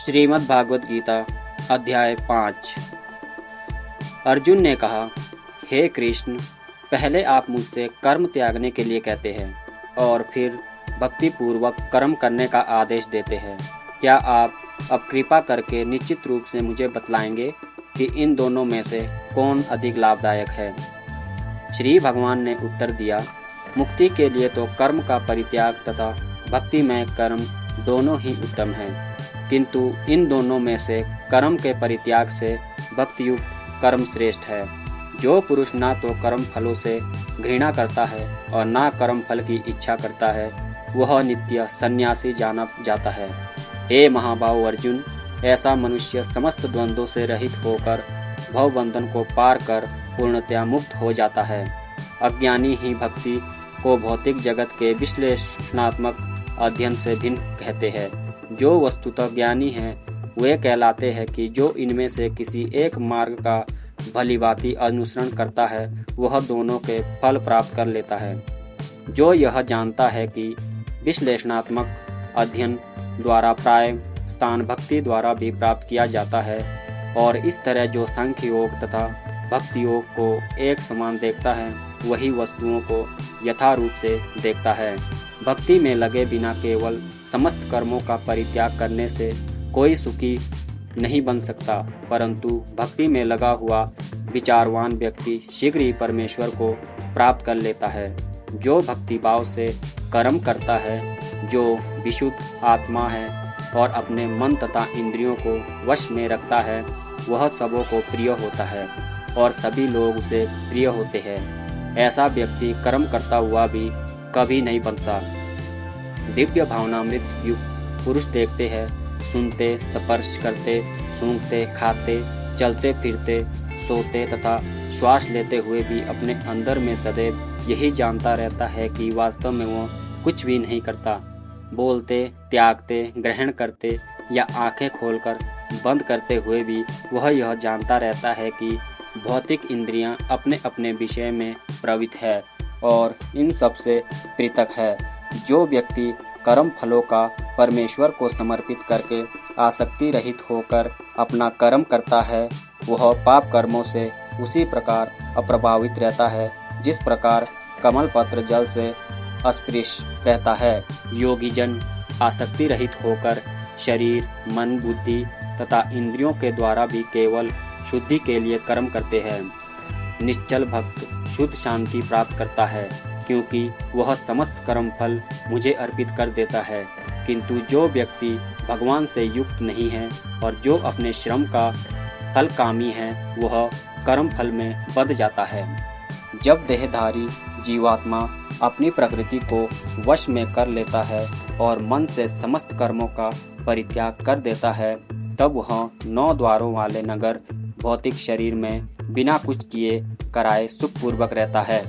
श्रीमद् भागवत गीता अध्याय 5। अर्जुन ने कहा, हे कृष्ण, पहले आप मुझसे कर्म त्यागने के लिए कहते हैं और फिर भक्ति पूर्वक कर्म करने का आदेश देते हैं। क्या आप अब कृपा करके निश्चित रूप से मुझे बतलाएंगे कि इन दोनों में से कौन अधिक लाभदायक है? श्री भगवान ने उत्तर दिया, मुक्ति के लिए तो कर्म का परित्याग तथा भक्तिमय कर्म दोनों ही उत्तम हैं, किंतु इन दोनों में से कर्म के परित्याग से भक्तियुक्त कर्म श्रेष्ठ है। जो पुरुष ना तो कर्म फलों से घृणा करता है और ना कर्म फल की इच्छा करता है, वह नित्य सन्यासी जाना जाता है। हे महाबाहु अर्जुन, ऐसा मनुष्य समस्त द्वंद्वों से रहित होकर भवबंधन को पार कर पूर्णतया मुक्त हो जाता है। अज्ञानी ही भक्ति को भौतिक जगत के विश्लेषणात्मक अध्ययन से भिन्न कहते हैं। जो वस्तुतः ज्ञानी हैं वे कहलाते हैं कि जो इनमें से किसी एक मार्ग का भलीभांति अनुसरण करता है वह दोनों के फल प्राप्त कर लेता है। जो यह जानता है कि विश्लेषणात्मक अध्ययन द्वारा प्राय स्थान भक्ति द्वारा भी प्राप्त किया जाता है, और इस तरह जो सांख्य योग तथा भक्ति योग को एक समान देखता है वही वस्तुओं को यथारूप से देखता है। भक्ति में लगे बिना केवल समस्त कर्मों का परित्याग करने से कोई सुखी नहीं बन सकता, परंतु भक्ति में लगा हुआ विचारवान व्यक्ति शीघ्र ही परमेश्वर को प्राप्त कर लेता है। जो भक्ति भाव से कर्म करता है, जो विशुद्ध आत्मा है और अपने मन तथा इंद्रियों को वश में रखता है, वह सबों को प्रिय होता है और सभी लोग उसे प्रिय होते हैं। ऐसा व्यक्ति कर्म करता हुआ भी कभी नहीं बनता। दिव्य भावनामृत युक्त पुरुष देखते हैं, सुनते, स्पर्श करते, सूंघते, खाते, चलते फिरते, सोते तथा श्वास लेते हुए भी अपने अंदर में सदैव यही जानता रहता है कि वास्तव में वह कुछ भी नहीं करता। बोलते, त्यागते, ग्रहण करते या आंखें खोलकर बंद करते हुए भी वह यह जानता रहता है कि भौतिक इंद्रियां अपने अपने विषय में प्रवृत्त है और इन सब से पृथक है। जो व्यक्ति कर्म फलों का परमेश्वर को समर्पित करके आसक्ति रहित होकर अपना कर्म करता है, वह पाप कर्मों से उसी प्रकार अप्रभावित रहता है जिस प्रकार कमल पत्र जल से अस्पृश रहता है। योगी जन आसक्ति रहित होकर शरीर, मन, बुद्धि तथा इंद्रियों के द्वारा भी केवल शुद्धि के लिए कर्म करते हैं। निश्चल भक्त शुद्ध शांति प्राप्त करता है, क्योंकि वह समस्त कर्म फल मुझे अर्पित कर देता है। किंतु जो व्यक्ति भगवान से युक्त नहीं है और जो अपने श्रम का फल कामी है, वह कर्म फल में बंध जाता है। जब देहधारी जीवात्मा अपनी प्रकृति को वश में कर लेता है और मन से समस्त कर्मों का परित्याग कर देता है, तब वह 9 द्वारों वाले नगर भौतिक शरीर में बिना कुछ किए कराए सुखपूर्वक रहता है।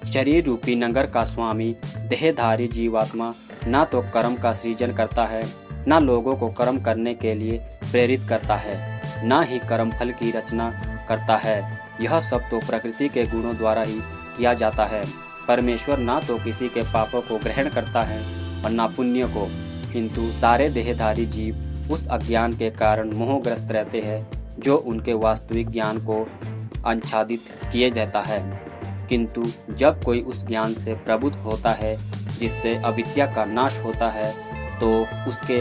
शरीर रूपी नगर का स्वामी देहधारी जीवात्मा ना तो कर्म का सृजन करता है, ना लोगों को कर्म करने के लिए प्रेरित करता है, ना ही कर्म फल की रचना करता है। यह सब तो प्रकृति के गुणों द्वारा ही किया जाता है। परमेश्वर ना तो किसी के पापों को ग्रहण करता है और ना पुण्य को, किंतु सारे देहधारी जीव उस अज्ञान के कारण मोहग्रस्त रहते हैं जो उनके वास्तविक ज्ञान को आच्छादित किए जाता है। किंतु जब कोई उस ज्ञान से प्रबुद्ध होता है जिससे अविद्या का नाश होता है, तो उसके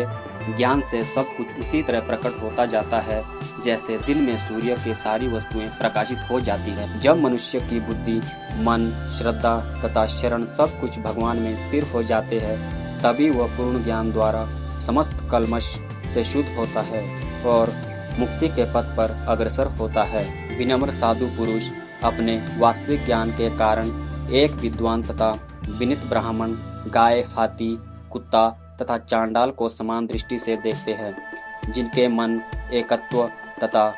ज्ञान से सब कुछ उसी तरह प्रकट होता जाता है जैसे दिन में सूर्य की सारी वस्तुएं प्रकाशित हो जाती हैं। जब मनुष्य की बुद्धि, मन, श्रद्धा तथा शरण सब कुछ भगवान में स्थिर हो जाते हैं, तभी वह पूर्ण ज्ञान द्वारा समस्त कल्मश से शुद्ध होता है और मुक्ति के पथ पर अग्रसर होता है। विनम्र साधु पुरुष अपने वास्तविक ज्ञान के कारण एक विद्वान तथा विनीत ब्राह्मण, गाय, हाथी, कुत्ता तथा चांडाल को समान दृष्टि से देखते हैं। जिनके मन एकत्व तथा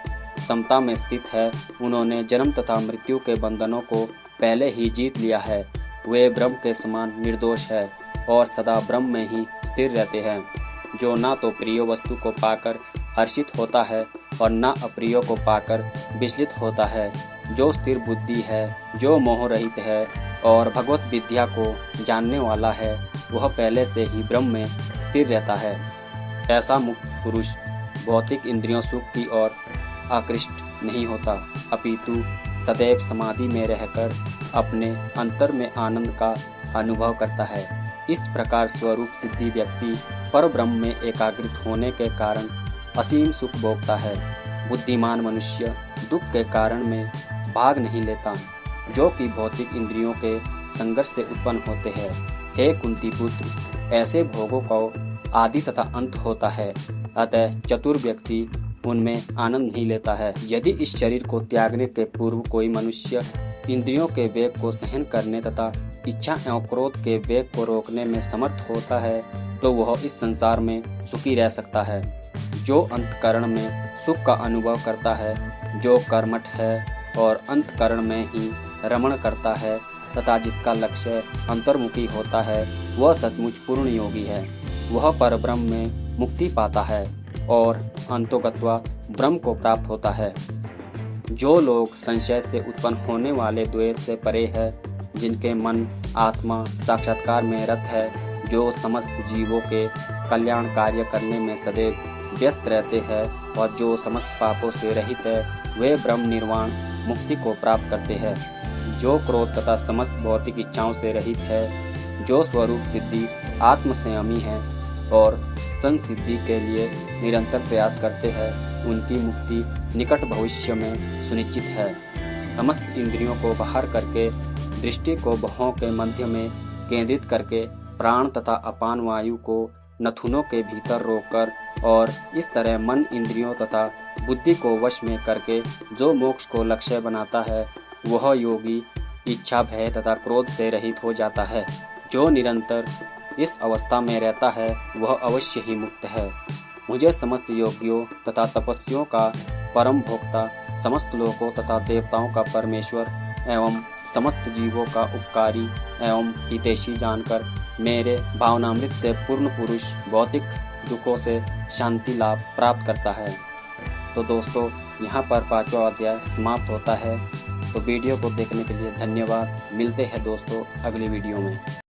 समता में स्थित है, उन्होंने जन्म तथा मृत्यु के बंधनों को पहले ही जीत लिया है। वे ब्रह्म के समान निर्दोष है और सदा ब्रह्म में ही स्थिर रहते हैं। जो ना तो प्रिय वस्तु को पाकर हर्षित होता है और ना अप्रिय को पाकर विचलित होता है। जो स्थिर बुद्धि है, जो मोह रहित है और भगवत विद्या को जानने वाला है, वह पहले से ही ब्रह्म में स्थिर रहता है। ऐसा मुक्त पुरुष भौतिक इंद्रियों सुख की ओर आकृष्ट नहीं होता, अपितु सदैव समाधि में रहकर अपने अंतर में आनंद का अनुभव करता है। इस प्रकार स्वरूप सिद्धि व्यक्ति परब्रह्म में एकाग्रित होने के कारण असीम सुख भोगता है। बुद्धिमान मनुष्य दुख के कारण में भाग नहीं लेता, जो कि भौतिक इंद्रियों के संघर्ष से उत्पन्न होते हैं। हे कुंती पुत्र, ऐसे भोगों का आदि तथा अंत होता है, अतः चतुर व्यक्ति उनमें आनंद नहीं लेता है। यदि इस शरीर को त्यागने के पूर्व कोई मनुष्य इंद्रियों के वेग को सहन करने तथा इच्छा एवं क्रोध के वेग को रोकने में समर्थ होता है, तो वह इस संसार में सुखी रह सकता है। जो अंतकरण में सुख का अनुभव करता है, जो कर्मठ है और अंतकरण में ही रमण करता है तथा जिसका लक्ष्य अंतर्मुखी होता है, वह सचमुच पूर्ण योगी है। वह परब्रह्म में मुक्ति पाता है और अंतोगत्वा ब्रह्म को प्राप्त होता है। जो लोग संशय से उत्पन्न होने वाले द्वेष से परे है, जिनके मन आत्मा साक्षात्कार में रत है, जो समस्त जीवों के कल्याण कार्य करने में सदैव व्यस्त रहते हैं और जो समस्त पापों से रहित है, वे ब्रह्म निर्वाण मुक्ति को प्राप्त करते हैं। जो क्रोध तथा समस्त भौतिक इच्छाओं से रहित है, जो स्वरूप सिद्धि आत्म संयमी है और संसिद्धि के लिए निरंतर प्रयास करते हैं, उनकी मुक्ति निकट भविष्य में सुनिश्चित है। समस्त इंद्रियों को बाहर करके दृष्टि को भौं के मध्य में केंद्रित करके प्राण तथा अपान वायु को नथुनों के भीतर रोककर और इस तरह मन इंद्रियों तथा बुद्धि को वश में करके जो मोक्ष को लक्ष्य बनाता है, वह योगी इच्छा भय तथा क्रोध से रहित हो जाता है। जो निरंतर इस अवस्था में रहता है, वह अवश्य ही मुक्त है। मुझे समस्त योगियों तथा तपस्वियों का परम भोक्ता, समस्त लोकों तथा देवताओं का परमेश्वर एवं समस्त जीवों का उपकारी एवं हितैषी जानकर मेरे भावनामृत से पूर्ण पुरुष भौतिक दुखों से शांति लाभ प्राप्त करता है। तो दोस्तों, यहाँ पर 5वां अध्याय समाप्त होता है। तो वीडियो को देखने के लिए धन्यवाद। मिलते हैं दोस्तों अगली वीडियो में।